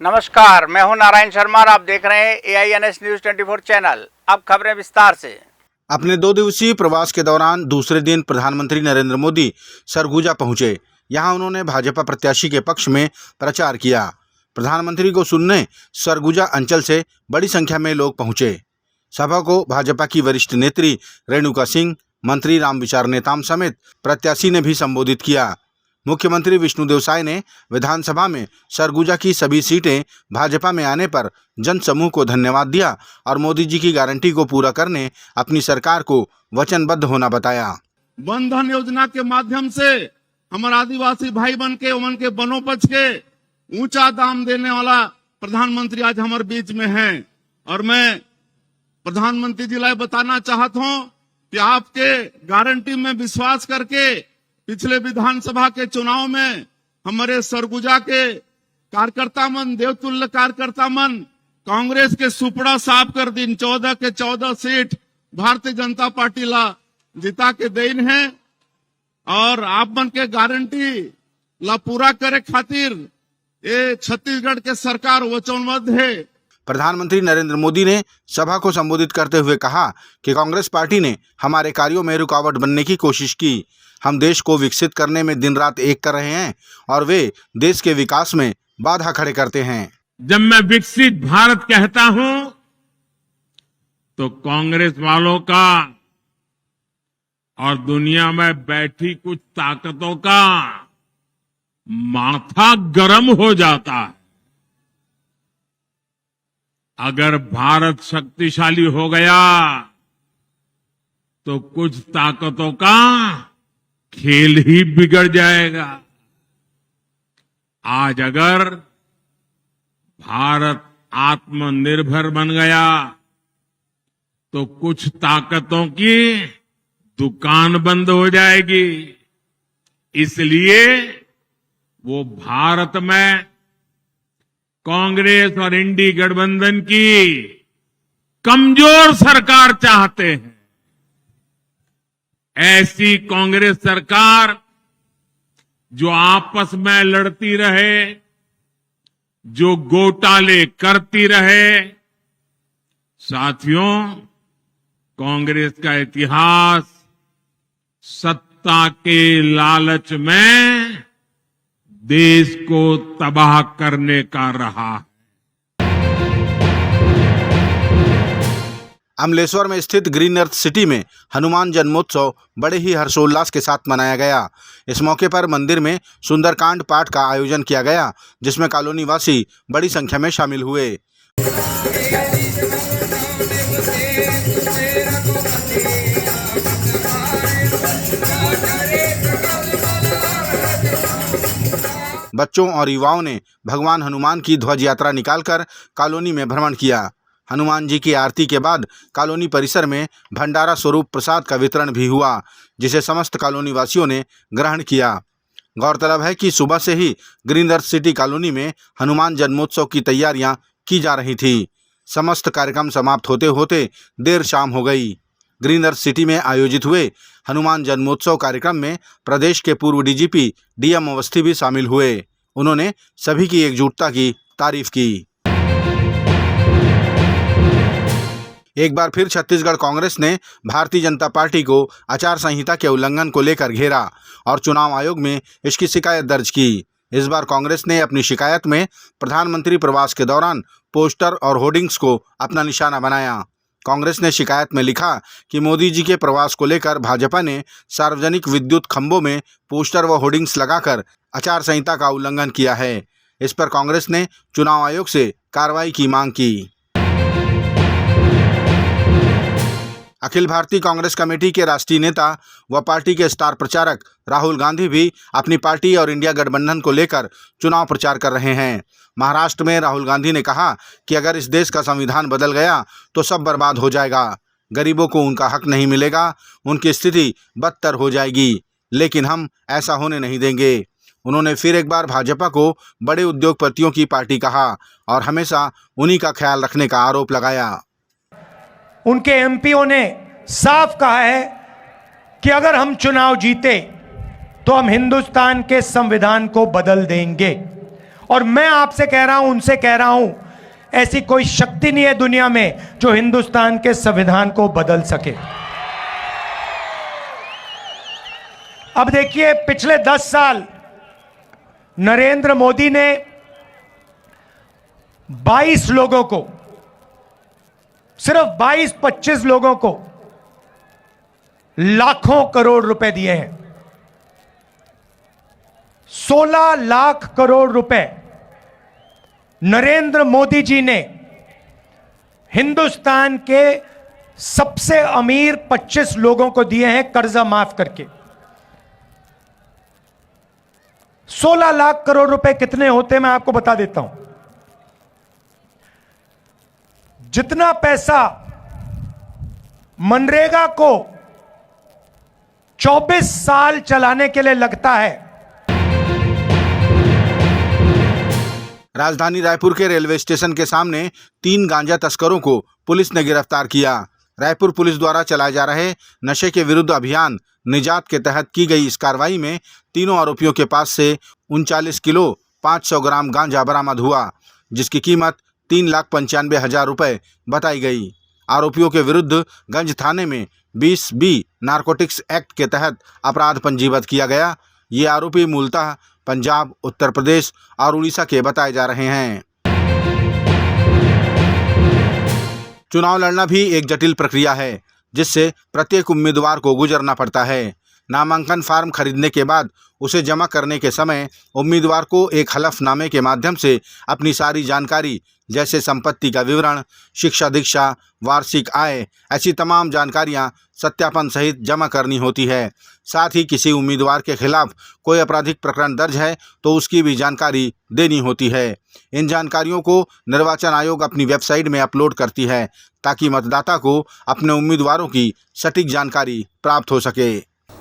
नमस्कार, मैं हूं नारायण शर्मा और आप देख रहे हैं AINS न्यूज 24 चैनल। अब खबरें विस्तार से। अपने 2 दिवसीय प्रवास के दौरान दूसरे दिन प्रधानमंत्री नरेंद्र मोदी सरगुजा पहुंचे। यहां उन्होंने भाजपा प्रत्याशी के पक्ष में प्रचार किया। प्रधानमंत्री को सुनने सरगुजा अंचल से बड़ी संख्या में लोग पहुंचे। सभा को भाजपा की वरिष्ठ नेत्री रेणुका सिंह, मंत्री रामविचार नेताम समेत प्रत्याशी ने भी संबोधित किया। मुख्यमंत्री विष्णुदेव साय ने विधानसभा में सरगुजा की सभी सीटें भाजपा में आने पर जनसमूह को धन्यवाद दिया और मोदी जी की गारंटी को पूरा करने अपनी सरकार को वचनबद्ध होना बताया। वन धन योजना के माध्यम से हमारे आदिवासी भाई बन के उमन के वनोपज के ऊंचा दाम देने वाला प्रधानमंत्री आज हमारे बीच में है। और मैं प्रधानमंत्री जी ला बताना चाहता हूं कि आपके गारंटी में विश्वास करके पिछले विधानसभा के चुनाव में हमारे सरगुजा के कार्यकर्ता मन, देवतुल्य कार्यकर्ता मन कांग्रेस के सुपड़ा साफ कर दिन 14 के 14 सीट भारतीय जनता पार्टी ला जिता के देन है। और आप मन के गारंटी ला पूरा करे खातिर ये छत्तीसगढ़ के सरकार वचनबद्ध है। प्रधानमंत्री नरेंद्र मोदी ने सभा को संबोधित करते हुए कहा कि कांग्रेस पार्टी ने हमारे कार्यों में रुकावट बनने की कोशिश की। हम देश को विकसित करने में दिन रात एक कर रहे हैं और वे देश के विकास में बाधा खड़े करते हैं। जब मैं विकसित भारत कहता हूं तो कांग्रेस वालों का और दुनिया में बैठी कुछ ताकतों का माथा गर्म हो जाता है। अगर भारत शक्तिशाली हो गया तो कुछ ताकतों का खेल ही बिगड़ जाएगा। आज अगर भारत आत्मनिर्भर बन गया तो कुछ ताकतों की दुकान बंद हो जाएगी। इसलिए वो भारत में कांग्रेस और इंडी गठबंधन की कमजोर सरकार चाहते हैं। ऐसी कांग्रेस सरकार जो आपस में लड़ती रहे, जो घोटाले करती रहे। साथियों, कांग्रेस का इतिहास सत्ता के लालच में देश को तबाह करने का रहा। अमलेश्वर में स्थित ग्रीन अर्थ सिटी में हनुमान जन्मोत्सव बड़े ही हर्षोल्लास के साथ मनाया गया। इस मौके पर मंदिर में सुंदरकांड पाठ का आयोजन किया गया, जिसमें कॉलोनी वासी बड़ी संख्या में शामिल हुए। बच्चों और युवाओं ने भगवान हनुमान की ध्वज यात्रा निकालकर कॉलोनी में भ्रमण किया। हनुमान जी की आरती के बाद कॉलोनी परिसर में भंडारा स्वरूप प्रसाद का वितरण भी हुआ, जिसे समस्त कॉलोनी वासियों ने ग्रहण किया। गौरतलब है कि सुबह से ही ग्रीन अर्थ सिटी कॉलोनी में हनुमान जन्मोत्सव की तैयारियां की जा रही थी। समस्त कार्यक्रम समाप्त होते होते देर शाम हो गई। ग्रीन अर्थ सिटी में आयोजित हुए हनुमान जन्मोत्सव कार्यक्रम में प्रदेश के पूर्व DGP DM अवस्थी भी शामिल हुए। उन्होंने सभी की एकजुटता की तारीफ की। एक बार फिर छत्तीसगढ़ कांग्रेस ने भारतीय जनता पार्टी को आचार संहिता के उल्लंघन को लेकर घेरा और चुनाव आयोग में इसकी शिकायत दर्ज की। इस बार कांग्रेस ने अपनी शिकायत में प्रधानमंत्री प्रवास के दौरान पोस्टर और होर्डिंग्स को अपना निशाना बनाया। कांग्रेस ने शिकायत में लिखा कि मोदी जी के प्रवास को लेकर भाजपा ने सार्वजनिक विद्युत खंभों में पोस्टर व होर्डिंग्स लगाकर आचार संहिता का उल्लंघन किया है। इस पर कांग्रेस ने चुनाव आयोग से कार्रवाई की मांग की। अखिल भारतीय कांग्रेस कमेटी के राष्ट्रीय नेता व पार्टी के स्टार प्रचारक राहुल गांधी भी अपनी पार्टी और इंडिया गठबंधन को लेकर चुनाव प्रचार कर रहे हैं। महाराष्ट्र में राहुल गांधी ने कहा कि अगर इस देश का संविधान बदल गया तो सब बर्बाद हो जाएगा, गरीबों को उनका हक नहीं मिलेगा, उनकी स्थिति बदतर हो जाएगी, लेकिन हम ऐसा होने नहीं देंगे। उन्होंने फिर एक बार भाजपा को बड़े उद्योगपतियों की पार्टी कहा और हमेशा उन्हीं का ख्याल रखने का आरोप लगाया। उनके एमपीओ ने साफ कहा है कि अगर हम चुनाव जीते तो हम हिंदुस्तान के संविधान को बदल देंगे और मैं आपसे कह रहा हूं, उनसे कह रहा हूं, ऐसी कोई शक्ति नहीं है दुनिया में जो हिंदुस्तान के संविधान को बदल सके। अब देखिए, पिछले 10 साल नरेंद्र मोदी ने 22 लोगों को, सिर्फ 22-25 लोगों को लाखों करोड़ रुपए दिए हैं। 16 लाख करोड़ रुपए नरेंद्र मोदी जी ने हिंदुस्तान के सबसे अमीर 25 लोगों को दिए हैं कर्जा माफ करके। 16 लाख करोड़ रुपए कितने होते हैं मैं आपको बता देता हूं। जितना पैसा मनरेगा को 24 साल चलाने के लिए लगता है, राजधानी रायपुर के रेलवे स्टेशन के सामने 3 गांजा तस्करों को पुलिस ने गिरफ्तार किया। रायपुर पुलिस द्वारा चलाए जा रहे नशे के विरुद्ध अभियान निजात के तहत की गई इस कार्रवाई में तीनों आरोपियों के पास से 39 किलो 500 ग्राम गांजा बरामद हुआ, जिसकी कीमत 3,95,000 रुपए बताई गई। आरोपियों के विरुद्ध गंज थाने में 20B नारकोटिक्स एक्ट के तहत अपराध पंजीबद्ध किया गया। ये आरोपी मूलतः पंजाब, उत्तर प्रदेश और उड़ीसा के बताए जा रहे हैं। चुनाव लड़ना भी एक जटिल प्रक्रिया है, जिससे प्रत्येक उम्मीदवार को गुजरना पड़ता है। नामांकन फार्म खरीदने के बाद उसे जमा करने के समय उम्मीदवार को एक हलफनामे के माध्यम से अपनी सारी जानकारी, जैसे संपत्ति का विवरण, शिक्षा दीक्षा, वार्षिक आय, ऐसी तमाम जानकारियां सत्यापन सहित जमा करनी होती है। साथ ही किसी उम्मीदवार के खिलाफ कोई आपराधिक प्रकरण दर्ज है तो उसकी भी जानकारी देनी होती है। इन जानकारियों को निर्वाचन आयोग अपनी वेबसाइट में अपलोड करती है, ताकि मतदाता को अपने उम्मीदवारों की सटीक जानकारी प्राप्त हो सके।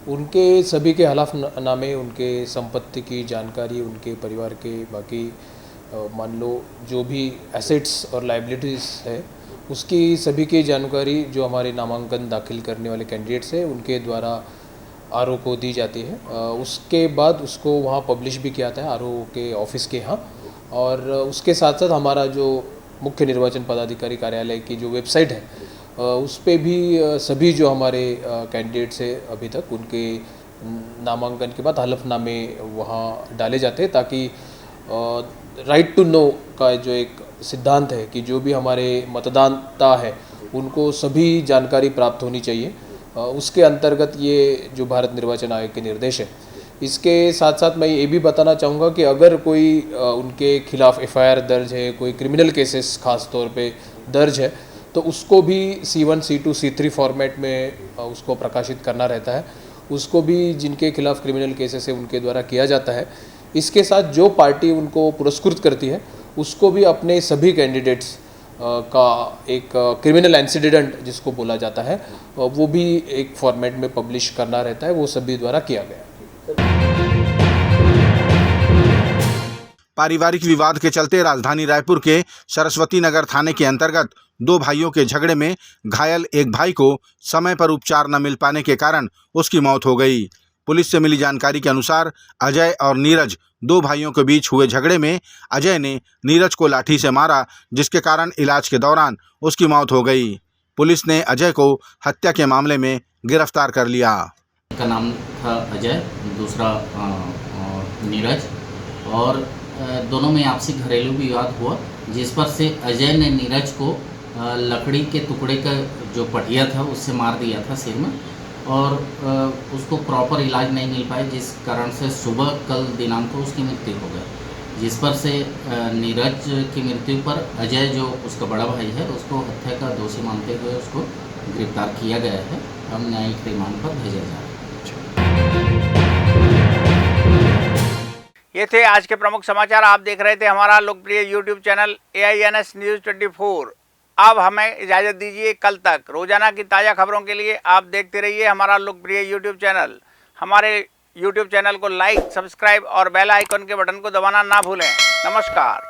उनके सभी के हलफनामे, उनके संपत्ति की जानकारी, उनके परिवार के बाकी मान लो जो भी एसेट्स और लायबिलिटीज़ है, उसकी सभी की जानकारी जो हमारे नामांकन दाखिल करने वाले कैंडिडेट्स हैं उनके द्वारा आरओ को दी जाती है। उसके बाद उसको वहाँ पब्लिश भी किया जाता है आरओ के ऑफिस के यहाँ। और उसके साथ साथ हमारा जो मुख्य निर्वाचन पदाधिकारी कार्यालय की जो वेबसाइट है उस पर भी सभी जो हमारे कैंडिडेट्स हैं अभी तक, उनके नामांकन के बाद हलफनामे वहाँ डाले जाते हैं, ताकि राइट टू नो का जो एक सिद्धांत है कि जो भी हमारे मतदाता है उनको सभी जानकारी प्राप्त होनी चाहिए, उसके अंतर्गत ये जो भारत निर्वाचन आयोग के निर्देश है। इसके साथ साथ मैं ये भी बताना चाहूँगा कि अगर कोई उनके खिलाफ एफआईआर दर्ज है, कोई क्रिमिनल केसेस खास तौर पे दर्ज है, तो उसको भी C1, C2, C3 फॉर्मेट में उसको प्रकाशित करना रहता है। उसको भी जिनके खिलाफ क्रिमिनल केसेस है उनके द्वारा किया जाता है। इसके साथ जो पार्टी उनको पुरस्कृत करती है उसको भी अपने सभी कैंडिडेट्स का एक क्रिमिनल इंसिडेंट जिसको बोला जाता है वो भी एक फॉर्मेट में पब्लिश करना रहता है, वो सभी द्वारा किया गया। पारिवारिक विवाद के चलते राजधानी रायपुर के सरस्वती नगर थाने के अंतर्गत 2 भाइयों के झगड़े में घायल एक भाई को समय पर उपचार न मिल पाने के कारण उसकी मौत हो गई। पुलिस से मिली जानकारी के अनुसार अजय और नीरज 2 भाइयों के बीच हुए झगड़े में अजय ने नीरज को लाठी से मारा, जिसके कारण इलाज के दौरान उसकी मौत हो गई। पुलिस ने अजय को हत्या के मामले में गिरफ्तार कर लिया। का नाम था अजय, दूसरा नीरज, और दोनों में आपसी घरेलू विवाद हुआ, जिस पर से अजय ने नीरज को लकड़ी के टुकड़े का जो पटिया था उससे मार दिया था सिर में, और उसको प्रॉपर इलाज नहीं मिल पाया, जिस कारण से सुबह कल दिनांक को उसकी मृत्यु हो गई। जिस पर से नीरज की मृत्यु पर अजय जो उसका बड़ा भाई है उसको हत्या का दोषी मानते हुए उसको गिरफ्तार किया गया है। हम न्यायिक रिमांड पर भेजा जा रहा है। ये थे आज के प्रमुख समाचार। आप देख रहे थे हमारा लोकप्रिय YouTube चैनल AINS News 24। अब हमें इजाज़त दीजिए, कल तक रोजाना की ताज़ा खबरों के लिए आप देखते रहिए हमारा लोकप्रिय YouTube चैनल। हमारे YouTube चैनल को लाइक, सब्सक्राइब और बेल आइकन के बटन को दबाना ना भूलें। नमस्कार।